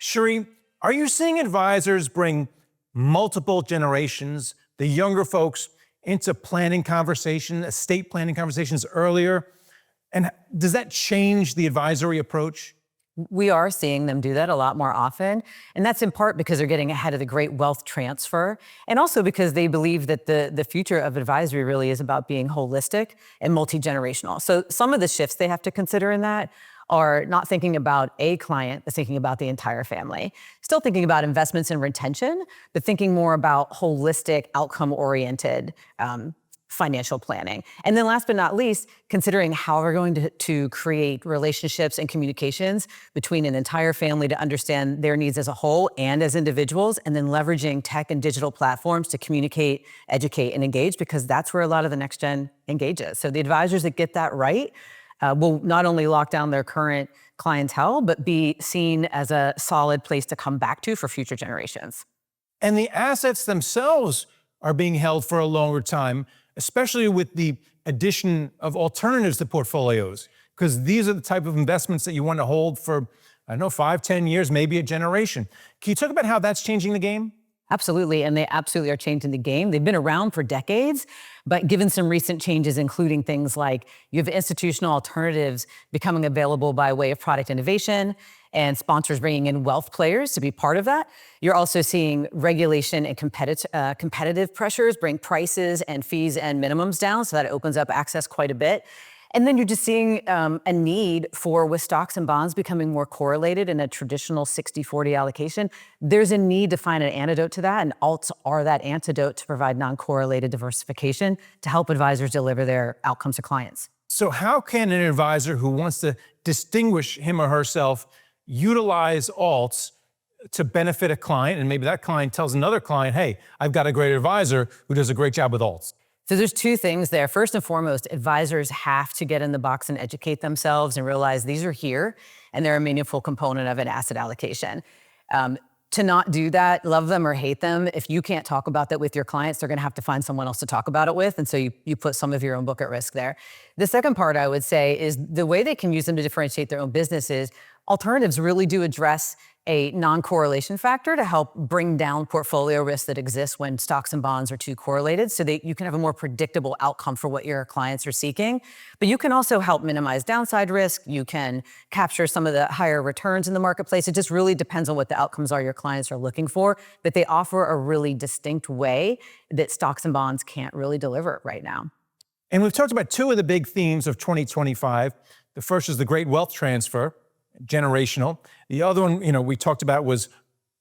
Cheri, are you seeing advisors bring multiple generations, the younger folks, into planning conversation, estate planning conversations earlier? And does that change the advisory approach? We are seeing them do that a lot more often. And that's in part because they're getting ahead of the great wealth transfer. And also because they believe that the future of advisory really is about being holistic and multi-generational. So some of the shifts they have to consider in that are not thinking about a client, but thinking about the entire family. Still thinking about investments and retention, but thinking more about holistic, outcome-oriented financial planning. And then last but not least, considering how we're going to create relationships and communications between an entire family to understand their needs as a whole and as individuals, and then leveraging tech and digital platforms to communicate, educate, and engage, because that's where a lot of the next gen engages. So the advisors that get that right will not only lock down their current clientele, but be seen as a solid place to come back to for future generations. And the assets themselves are being held for a longer time, especially with the addition of alternatives to portfolios, because these are the type of investments that you want to hold for, 5, 10 years, maybe a generation. Can you talk about how that's changing the game? Absolutely, and they absolutely are changing the game. They've been around for decades, but given some recent changes, including things like you have institutional alternatives becoming available by way of product innovation and sponsors bringing in wealth players to be part of that. You're also seeing regulation and competitive pressures bring prices and fees and minimums down, so that opens up access quite a bit. And then you're just seeing a need for, with stocks and bonds becoming more correlated in a traditional 60-40 allocation, there's a need to find an antidote to that, and alts are that antidote to provide non-correlated diversification to help advisors deliver their outcomes to clients. So how can an advisor who wants to distinguish him or herself utilize alts to benefit a client, and maybe that client tells another client, hey, I've got a great advisor who does a great job with alts? So there's two things there. First and foremost, advisors have to get in the box and educate themselves and realize these are here and they're a meaningful component of an asset allocation. To not do that, love them or hate them, if you can't talk about that with your clients, they're gonna have to find someone else to talk about it with. And so you put some of your own book at risk there. The second part I would say is the way they can use them to differentiate their own businesses. Alternatives really do address a non-correlation factor to help bring down portfolio risk that exists when stocks and bonds are too correlated, so that you can have a more predictable outcome for what your clients are seeking. But you can also help minimize downside risk. You can capture some of the higher returns in the marketplace. It just really depends on what the outcomes are your clients are looking for, but they offer a really distinct way that stocks and bonds can't really deliver right now. And we've talked about two of the big themes of 2025. The first is the great wealth transfer, generational. The other one, we talked about was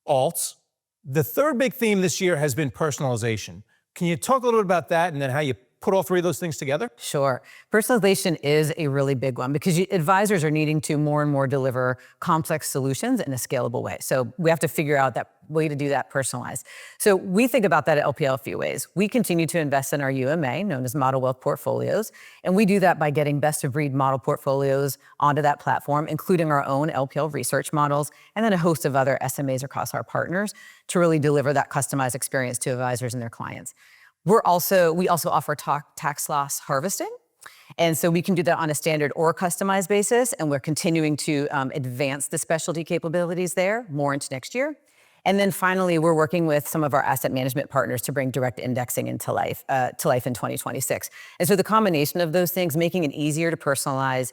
alts. The third big theme this year has been personalization. Can you talk a little bit about that and then how you put all three of those things together? Sure. Personalization is a really big one because advisors are needing to more and more deliver complex solutions in a scalable way. So we have to figure out that way to do that personalized. So we think about that at LPL a few ways. We continue to invest in our UMA, known as model wealth portfolios, and we do that by getting best of breed model portfolios onto that platform, including our own LPL research models, and then a host of other SMAs across our partners to really deliver that customized experience to advisors and their clients. We also offer tax loss harvesting. And so we can do that on a standard or customized basis. And we're continuing to advance the specialty capabilities there more into next year. And then finally, we're working with some of our asset management partners to bring direct indexing into life in 2026. And so the combination of those things, making it easier to personalize,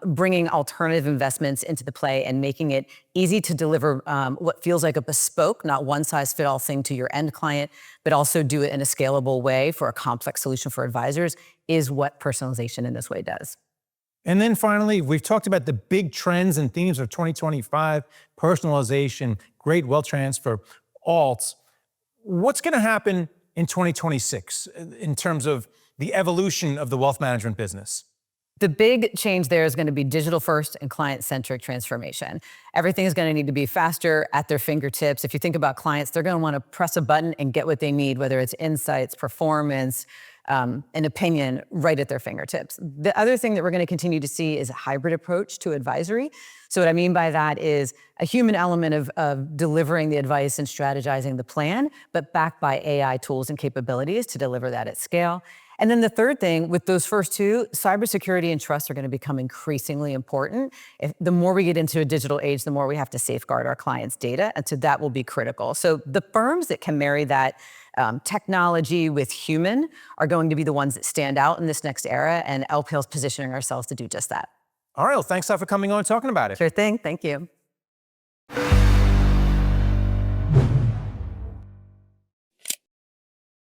bringing alternative investments into the play and making it easy to deliver what feels like a bespoke, not one size fit all thing to your end client, but also do it in a scalable way for a complex solution for advisors is what personalization in this way does. And then finally, we've talked about the big trends and themes of 2025, personalization, great wealth transfer, alts. What's going to happen in 2026 in terms of the evolution of the wealth management business? The big change there is going to be digital first and client-centric transformation. Everything is going to need to be faster at their fingertips. If you think about clients, they're going to want to press a button and get what they need, whether it's insights, performance, an opinion right at their fingertips. The other thing that we're going to continue to see is a hybrid approach to advisory. So what I mean by that is a human element of delivering the advice and strategizing the plan, but backed by AI tools and capabilities to deliver that at scale. And then the third thing with those first two, cybersecurity and trust are going to become increasingly important. The more we get into a digital age, the more we have to safeguard our clients' data. And so that will be critical. So the firms that can marry that technology with human are going to be the ones that stand out in this next era. And LPL's positioning ourselves to do just that. All right, well, thanks a lot for coming on and talking about it. Sure thing. Thank you.